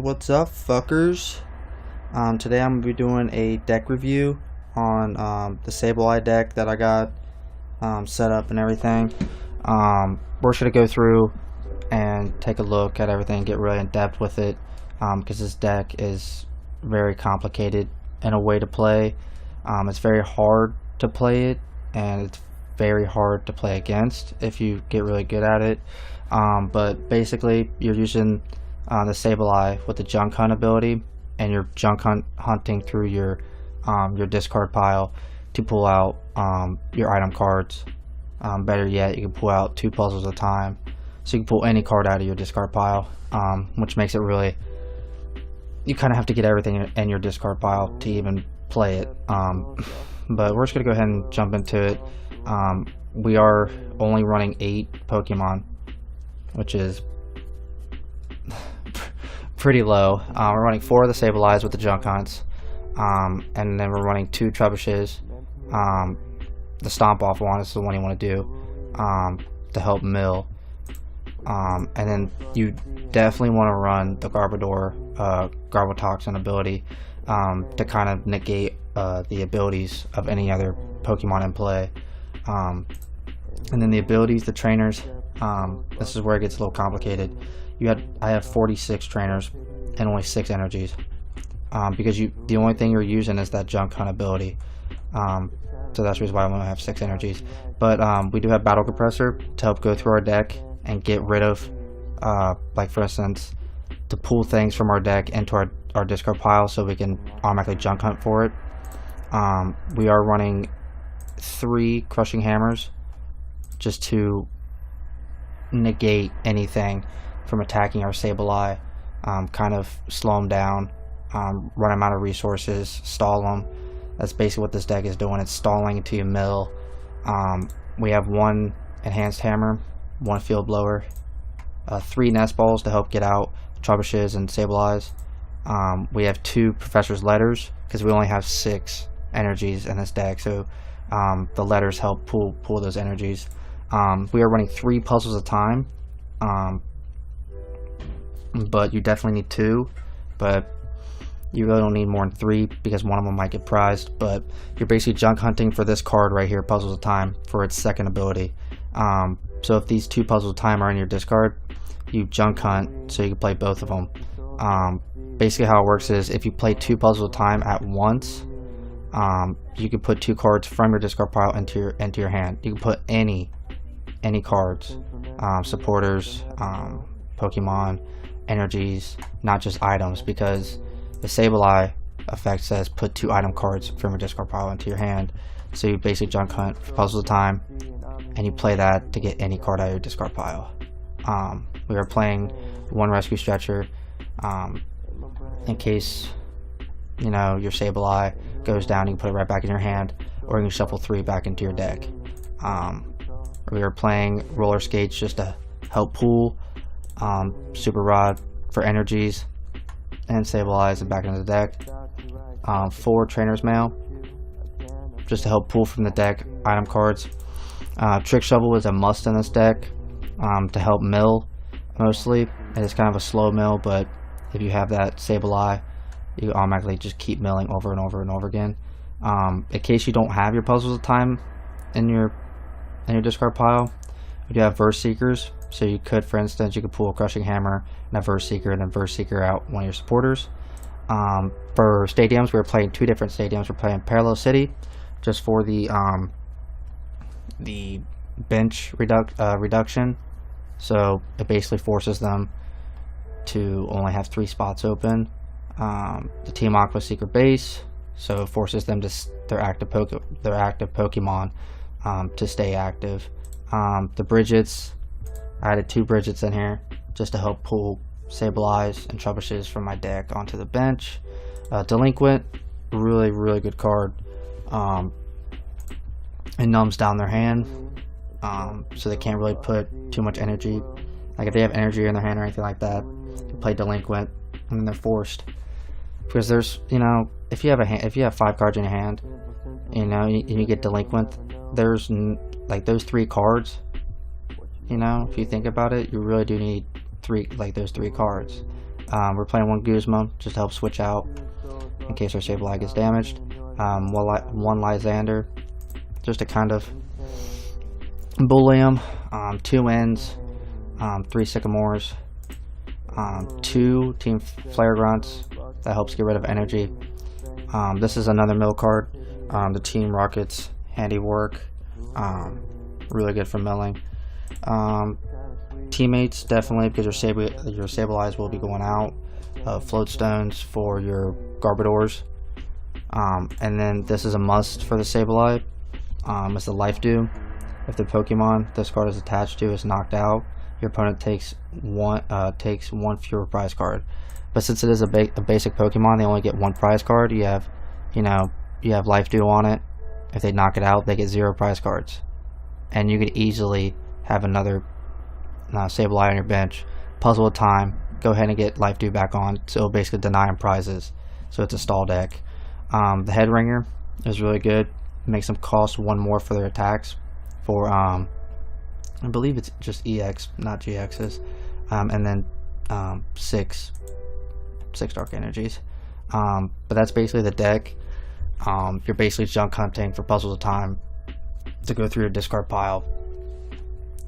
What's up, fuckers? Today I'm gonna be doing a deck review on the Sableye deck that I got set up and everything. We're just gonna go through and take a look at everything, get really in depth with it, because this deck is very complicated in a way to play. It's very hard to play it, and it's very hard to play against if you get really good at it. But basically, you're using the Sableye with the junk hunt ability, and you're junk hunting through your discard pile to pull out your item cards. Better yet, you can pull out 2 puzzles at a time, so you can pull any card out of your discard pile, which makes it really, you kind of have to get everything in your discard pile to even play it. But we're just gonna go ahead and jump into it. We are only running 8 Pokemon, which is pretty low. We're running 4 of the Sableyes with the junk hunts, and then we're running 2 Trebushes. The stomp off one is the one you want to do to help mill, and then you definitely want to run the Garbodor Garbotoxin ability to kind of negate the abilities of any other Pokemon in play. And then the abilities, the trainers, this is where it gets a little complicated. I have 46 trainers and only 6 energies, because the only thing you're using is that junk hunt ability. So that's the reason why I only have 6 energies. But we do have Battle Compressor to help go through our deck and get rid of, like for instance, to pull things from our deck into our discard pile so we can automatically junk hunt for it. We are running 3 Crushing Hammers just to negate anything from attacking our Sableye, kind of slow them down, run them out of resources, stall them. That's basically what this deck is doing. It's stalling until you mill. We have 1 Enhanced Hammer, 1 Field Blower, 3 Nest Balls to help get out Trebushes and Sableyes. We have 2 Professor's Letters because we only have 6 energies in this deck, so the letters help pull those energies. We are running 3 puzzles at a time, but you definitely need 2, but you really don't need more than 3 because one of them might get prized. But you're basically junk hunting for this card right here, puzzles at a time, for its second ability. So if these 2 puzzles at a time are in your discard, you junk hunt so you can play both of them. Basically how it works is if you play 2 puzzles at a time at once, you can put 2 cards from your discard pile into your hand. You can put any cards, supporters, Pokemon, energies, not just items, because the Sableye effect says put 2 item cards from your discard pile into your hand. So you basically junk hunt for puzzles at a time, and you play that to get any card out of your discard pile. We are playing 1 Rescue Stretcher in case your Sableye goes down. You can put it right back in your hand, or you can shuffle 3 back into your deck. We are playing Roller Skates just to help pull Super Rod for energies and Sableyes and back into the deck. 4 Trainer's Mail just to help pull from the deck item cards. Trick Shovel is a must in this deck to help mill mostly. It's kind of a slow mill, but if you have that Sableye, you automatically just keep milling over and over and over again. In case you don't have your puzzles at time in your discard pile, you do have Verse Seekers. So you could, for instance, you could pull a Crushing Hammer and a Verse Seeker, and then Verse Seeker out one of your supporters. For stadiums, we're playing 2 different stadiums. We're playing Parallel City, just for the bench reduction. So it basically forces them to only have 3 spots open. The Team Aqua Secret Base, so it forces them to their active Pokemon to stay active. The Bridgets, I added 2 Bridgets in here just to help pull Sableyes and Trebushes from my deck onto the bench. Delinquent, really good card. It numbs down their hand, so they can't really put too much energy. Like if they have energy in their hand or anything like that, they play Delinquent, and then they're forced. Because there's, if you have 5 cards in your hand, and you get Delinquent, there's like those 3 cards. If you think about it, you really do need those 3 cards. We're playing one Guzma just to help switch out in case our Sableye gets damaged. One Lysander just to kind of bully him. 2 ends, 3 Sycamores, 2 Team Flare Grunts. That helps get rid of energy. This is another mill card. The Team Rockets Handiwork, really good for milling. Teammates definitely, because your Sableyes will be going out. Float Stones for your Garbodors. And then this is a must for the Sableye. It's the Life Dew. If the Pokemon this card is attached to is knocked out, your opponent takes one fewer prize card. But since it is a basic Pokemon, they only get 1 prize card. You have Life Dew on it. If they knock it out, they get 0 prize cards, and you could easily have another Sableye on your bench. Puzzle of Time. Go ahead and get Life Dew back on. So it'll basically deny him prizes. So it's a stall deck. The Head Ringer is really good. Makes them cost 1 more for their attacks. For I believe it's just EX, not GXs. And then 6 Dark Energies. But that's basically the deck. You're basically junk hunting for Puzzles of Time to go through your discard pile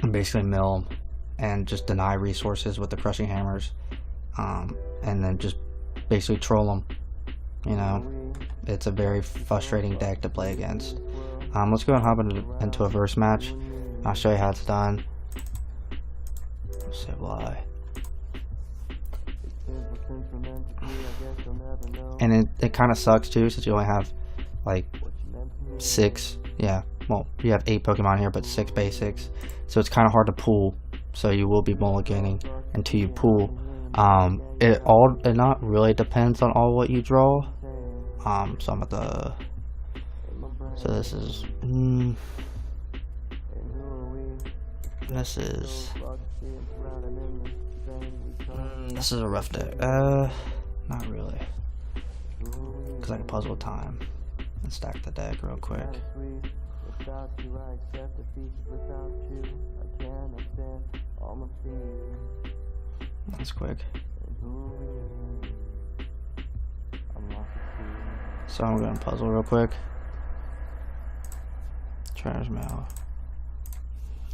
and basically mill them and just deny resources with the Crushing Hammers, and then just basically troll them. It's a very frustrating deck to play against. Let's go and hop into a verse match. I'll show you how it's done. Sableye. And it kind of sucks too, since you only have like 6. Yeah, well, you have 8 Pokemon here, but 6 basics, so it's kind of hard to pull. So you will be mulliganing until you pull. It not really depends on all what you draw. Some of the. So this is. This is a rough deck. Not really. Because I can Puzzle Time and stack the deck real quick. That's quick. So I'm going to puzzle real quick. Trainer's Mail.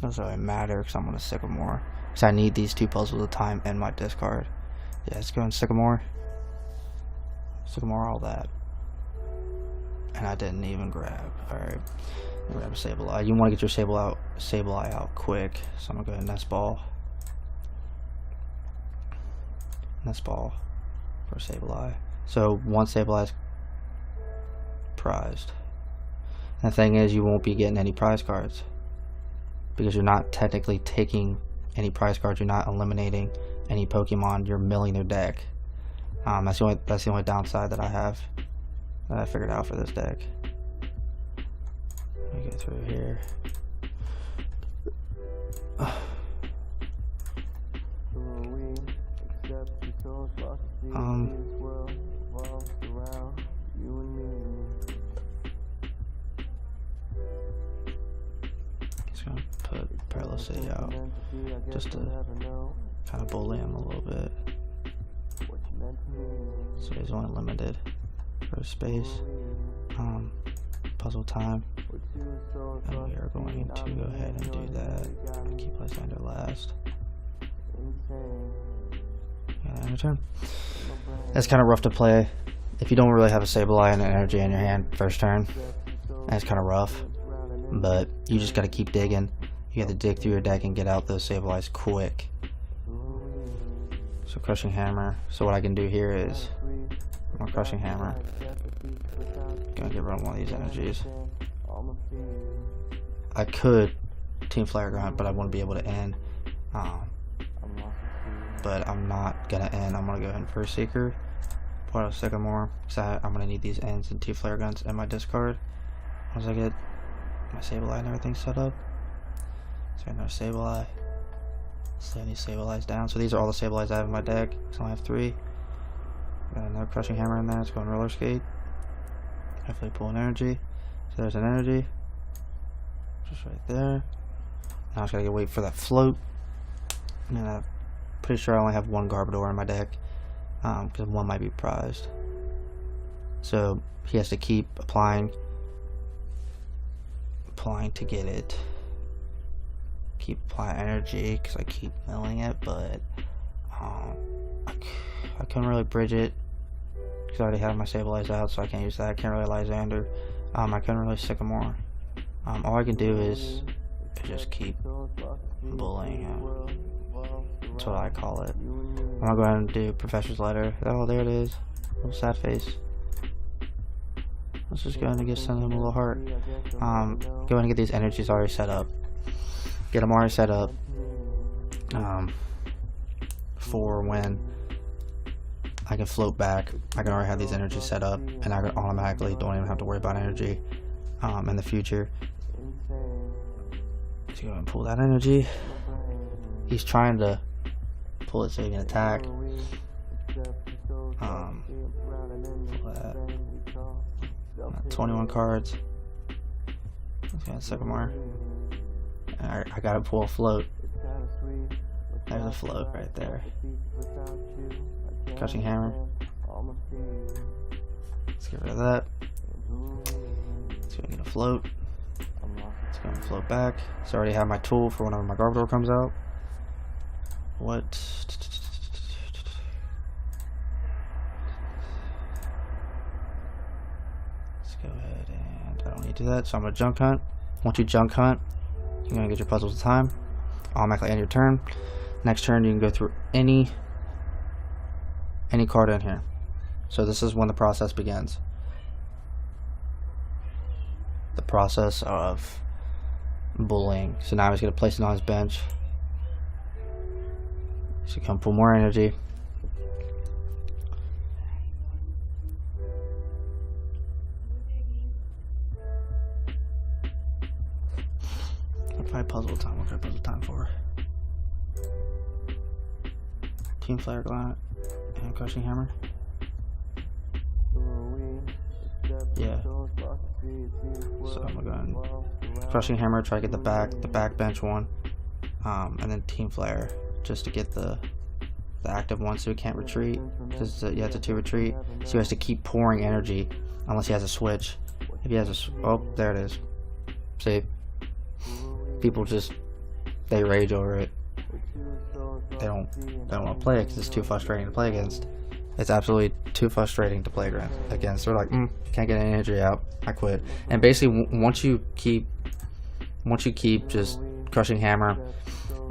Doesn't really matter because I'm going to Sycamore. Because I need these 2 Puzzles at a time in my discard. Yeah, let's go in Sycamore. Sycamore all that. And I didn't even grab. Alright. Grab a Sableye. You want to get your Sableye out quick. So I'm going to go ahead and Nest Ball. Nest Ball for Sableye. So 1 Sableye is prized. And the thing is, you won't be getting any prize cards. Because you're not technically taking any prize cards. You're not eliminating any Pokemon. You're milling their deck. That's the only downside that I have. That I figured out for this deck. Let me go through here. Just gonna put Perilous City out just to kind of bully him a little bit. So he's only limited for space. Puzzle Time. And we are going to go ahead and do that. Keep Lysander last. And end of turn. That's kind of rough to play if you don't really have a Sableye and an energy in your hand first turn. That's kind of rough. But you just got to keep digging. You have to dig through your deck and get out those Sableyes quick. So Crushing Hammer. So what I can do here is more Crushing Hammer. Gonna get rid of one of these energies. I could Team Flare Grunt, but I wouldn't be able to end. But I'm not gonna end. I'm gonna go ahead and First Seeker. Pull out a Sycamore, because I'm gonna need these ends and 2 Flare Grunts in my discard once I get my Sableye and everything set up. So another Sableye. Lay these Sableyes down. So these are all the Sableyes I have in my deck. So I only have 3. Got another Crushing Hammer in there. Let's go on Roller Skate. Hopefully pull an energy. So there's an energy. Just right there. Now I just gotta wait for that float. And I'm pretty sure I only have 1 Garbodor in my deck. because one might be prized. So he has to keep applying to get it. Keep applying energy because I keep milling it, but I couldn't really bridge it because I already have my Sableye out, so I can't use that. I can't really Lysander. I couldn't really Sycamore. All I can do is just keep bullying him. That's what I call it. I'm gonna go ahead and do Professor's Letter. Oh, there it is. Little sad face. Let's just go ahead and send him a little heart. Go ahead and get these energies already set up. Get them already set up. For when I can float back, I can already have these energies set up, and I can automatically don't even have to worry about energy in the future. Let's go ahead and pull that energy. He's trying to pull it so he can attack. Pull that. 21 cards. Let's get a Sycamore. I gotta pull a float. There's a float right there. Crushing Hammer. Let's get rid of that. Let's go get a float. Let's go and float back. So I already have my tool for whenever my Garbodor comes out. What? Let's go ahead and I don't need to do that, so I'm gonna junk hunt. Once you junk hunt, you're gonna get your puzzles of time. Automatically end your turn. Next turn you can go through any card in here. So this is when the process begins. The process of bullying. So now he's gonna place it on his bench. So come pull more energy. Probably puzzle time. What can I puzzle time for? Team Flare Glant and Crushing Hammer. Yeah. So I'm gonna go and Crushing Hammer, try to get the back bench one, and then Team Flare just to get the active one so he can't retreat. Because he has a 2 retreat, so he has to keep pouring energy unless he has a switch. If he has a oh, there it is. See. People just they rage over it. They don't want to play it because it's too frustrating to play against. It's absolutely too frustrating to play against. They're like, can't get any energy out. I quit. And basically, once you keep just Crushing Hammer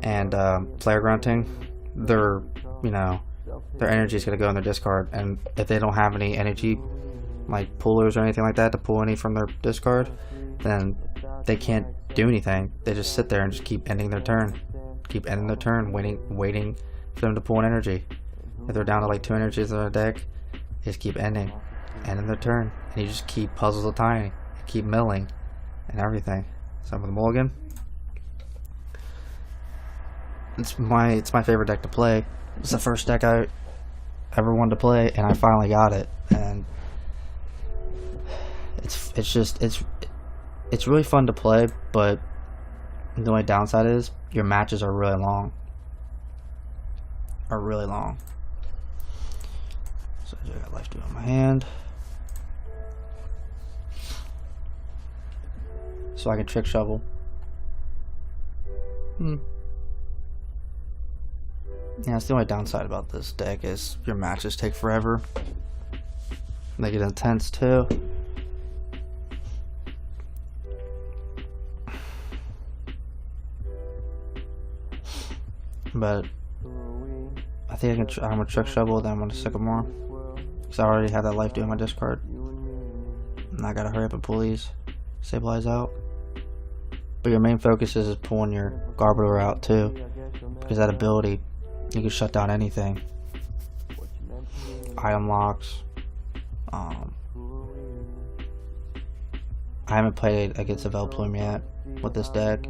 and Flare Grunting, their energy is gonna go in their discard. And if they don't have any energy, like pullers or anything like that, to pull any from their discard, then they can't do anything. They just sit there and just keep ending their turn. Keep ending their turn, waiting for them to pull an energy. If they're down to like 2 energies in their deck, they just keep ending their turn. And you just keep puzzles of time, keep milling and everything. So with the mulligan, it's my favorite deck to play. It's the first deck I ever wanted to play, and I finally got it. And it's really fun to play, but the only downside is your matches are really long. So I got Life Dew in my hand, so I can Trick Shovel. Yeah, that's the only downside about this deck is your matches take forever. They get intense too. But I think I'm gonna Trick Shovel, then I'm gonna Sycamore, because I already have that Life Dew in my discard, and I gotta hurry up and pull these Sableye out. But your main focus is pulling your Garbodor out too, because that ability, you can shut down anything. Item locks. I haven't played against a Veilplume yet with this deck,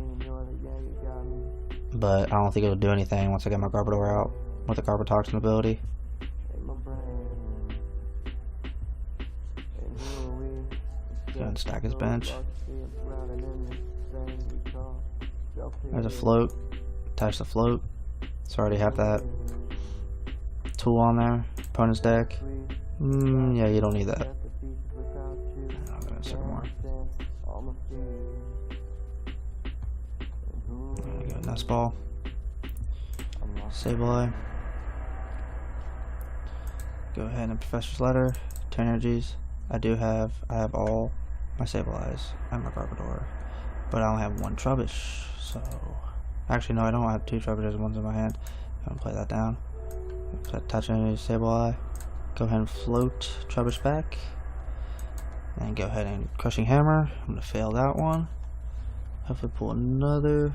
but I don't think it'll do anything once I get my Garbodor out with the Garbotoxin ability. Go ahead and stack his bench. There's a float. Attach the float. So I already have that tool on there. opponent's deck. Yeah, you don't need that. I'm gonna second more. There you go, Nest Ball. Sableye. Go ahead and Professor's Letter. 2 energies. I have all my Sableyes and my Garbodor, but I only have 1 Trubbish. So, actually no, I don't have 2 Trubbishes. One's in my hand. I'm gonna play that down. Touch energy Sableye. Go ahead and float Trubbish back. And go ahead and Crushing Hammer. I'm gonna fail that one. Hopefully pull another.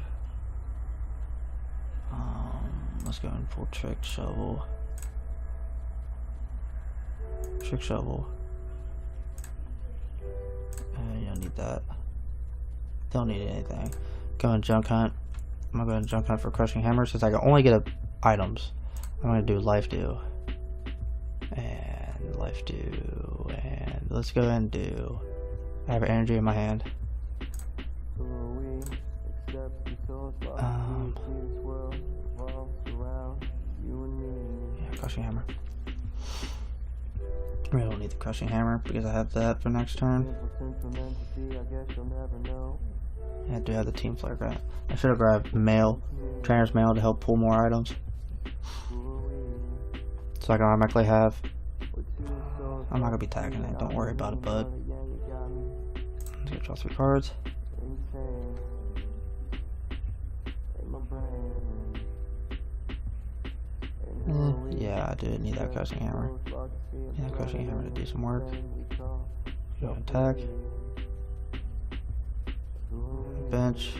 Let's go and pull Trick Shovel. Trick Shovel. You don't need that. Don't need anything. Go and Junk Hunt. I'm gonna go and Junk Hunt for Crushing Hammer since I can only get items. I'm gonna do Life Dew. And Life Dew. And let's go ahead and do. I have energy in my hand. Yeah, Crushing Hammer. I don't need the Crushing Hammer because I have that for next turn. I do have the Team Flare grab. I should have grabbed Mail, Trainer's Mail to help pull more items. So I can automatically have. I'm not gonna be tagging it, don't worry about it, bud. Let's go draw 3 cards. Yeah, I did need that Crushing Hammer. Yeah, Crushing Hammer to do some work. Go attack. Bench.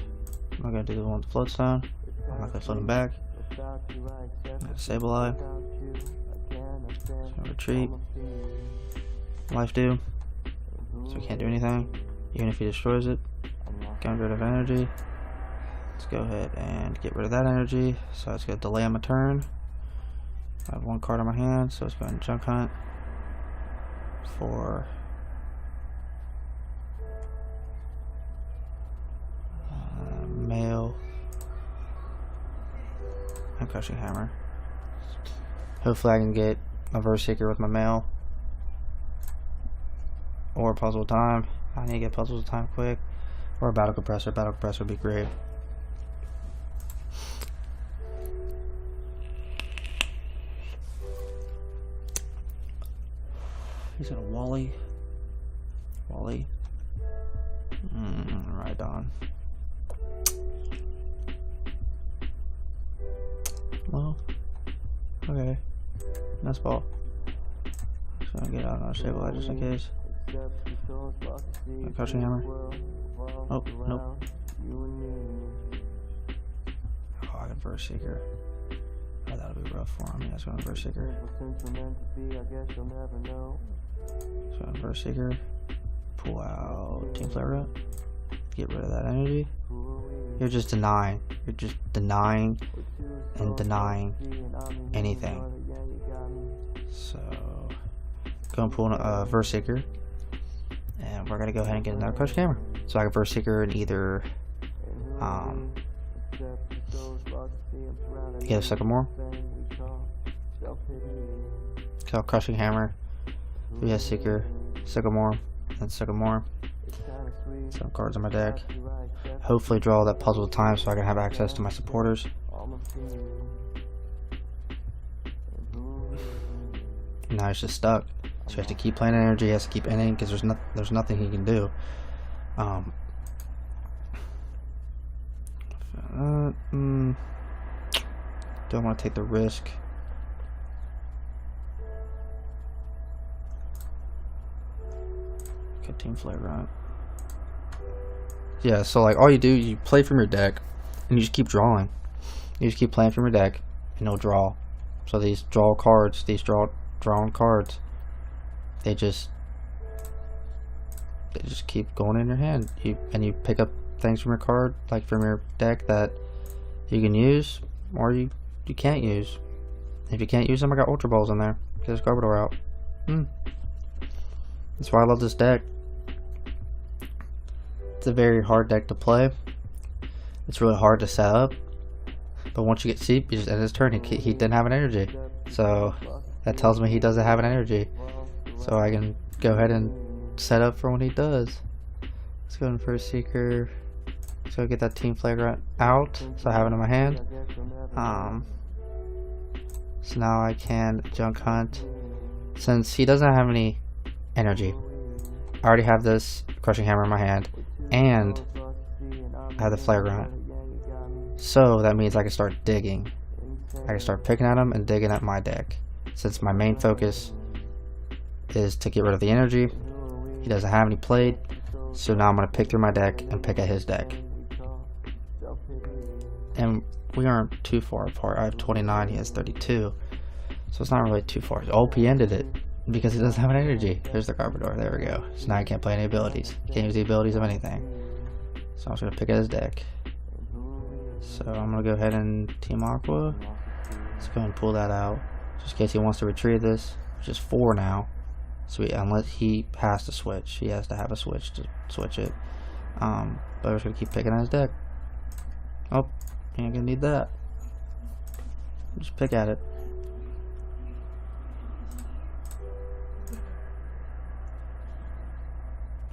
I'm gonna do the one with the Float Stone. I'm not gonna float him back. Sableye. Retreat. Life Dew. So he can't do anything, even if he destroys it. Get rid of energy. Let's go ahead and get rid of that energy. So it's gonna delay on my turn. I have 1 card in my hand, so let's go ahead and Junk Hunt for Mail and Crushing Hammer. Hopefully I can get a Verse Seeker with my Mail or Puzzle Time. I need to get Puzzle Time quick, or a Battle Compressor. Battle Compressor would be great. He's got a Wally. Right on. Well, okay. Nest Ball. Just gonna get out on a Sableye just in case. Crushing Hammer. Oh, nope. Oh, I got Verse Seeker. Oh, that'll be rough for him. Yeah, it's going to Verse Seeker. So Verse Seeker. Pull out Team Flare up. Get rid of that energy. You're just denying. You're just denying and denying anything. So, go and pull a Verse Seeker. And we're going to go ahead and get another Crushing Hammer. So I got Verse Seeker and either get a Sycamore. So Crushing Hammer. We have Seeker, Sycamore, and Sycamore. Some cards on my deck. Hopefully draw that Puzzle Time so I can have access to my supporters. Now he's just stuck. So he has to keep playing energy, he has to keep ending because there's nothing he can do. Don't want to take the risk. Okay, Team Flare, right? Yeah, so like all you do, you play from your deck and you just keep drawing. You just keep playing from your deck and you'll draw. So these draw cards, these drawn cards, they just keep going in your hand. You pick up things from your card, like from your deck, that you can use or you can't use. If you can't use them, I got Ultra Balls in there. Get this Garbodor out. That's why I love this deck. It's a very hard deck to play. It's really hard to set up. But once you get Seep, you just end his turn. He didn't have an energy. So that tells me he doesn't have an energy. So I can go ahead and set up for when he does. Let's go in for a Seeker. So get that Team Flagrant out, so I have it in my hand. So now I can Junk Hunt. Since he doesn't have any energy, I already have this Crushing Hammer in my hand, and I have the Flagrant. So that means I can start digging. I can start picking at him and digging at my deck. Since my main focus is to get rid of the energy, he doesn't have any played, so now I'm going to pick through my deck and pick at his deck. And we aren't too far apart. I have 29, he has 32, so it's not really too far. Oh, he ended it because he doesn't have an energy. There's the Garbodor, there we go. So now I can't play any abilities. Can't use the abilities of anything. So I'm just going to pick at his deck. So I'm going to go ahead and Team Aqua. Let's go and pull that out, just in case he wants to retrieve this, which is 4 now. Sweet, unless he has to switch. He has to have a switch to switch it. But we're just going to keep picking at his deck. Oh, you ain't going to need that. Just pick at it.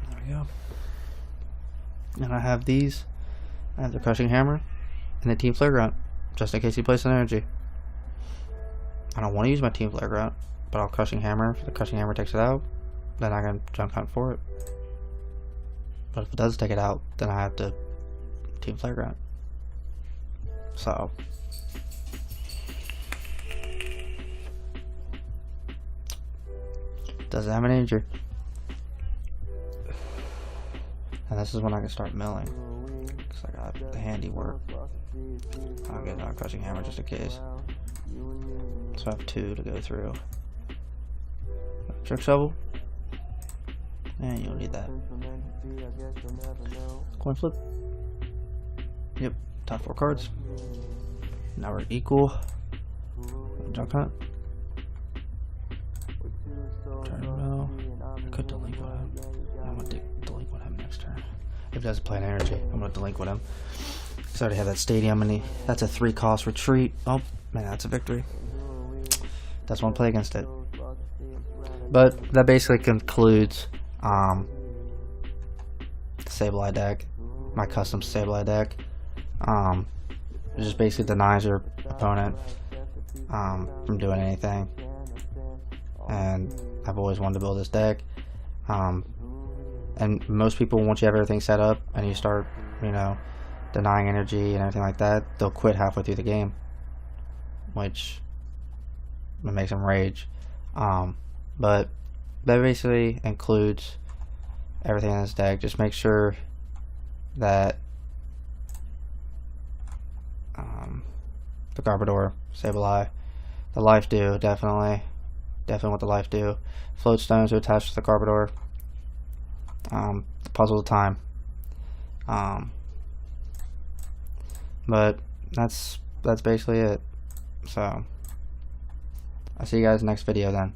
There we go. And I have these. I have the Crushing Hammer and the Team Flagrant, just in case he plays an energy. I don't want to use my Team Flagrant, but I'll Crushing Hammer. If the Crushing Hammer takes it out, then I can Junk Hunt for it. But if it does take it out, then I have to Team Flagrant. So doesn't have an injury. And this is when I can start milling, because I got the handiwork. I'll get a Crushing Hammer just in case. So I have 2 to go through. Trick Shovel. And you don't need that. Coin flip. Yep, top 4 cards. Now we're equal. Junk Hunt. Turn mill. I could delinquent him. I'm gonna delinquent him next turn. If he doesn't play an energy, I'm gonna delinquent him. So I already have that Stadium, and that's a 3-cost retreat. Oh man, that's a victory. That's one play against it. But that basically concludes the Sableye deck, my custom Sableye deck. It just basically denies your opponent from doing anything. And I've always wanted to build this deck. And most people, once you have everything set up and you start, you know, denying energy and everything like that, they'll quit halfway through the game, which makes them rage. But that basically includes everything in this deck. Just make sure that the Garbodor, Sableye, the Life Dew, definitely want the Life Dew. Float Stones are attached to the Garbodor. The Puzzle of Time. But that's basically it. So I'll see you guys next video then.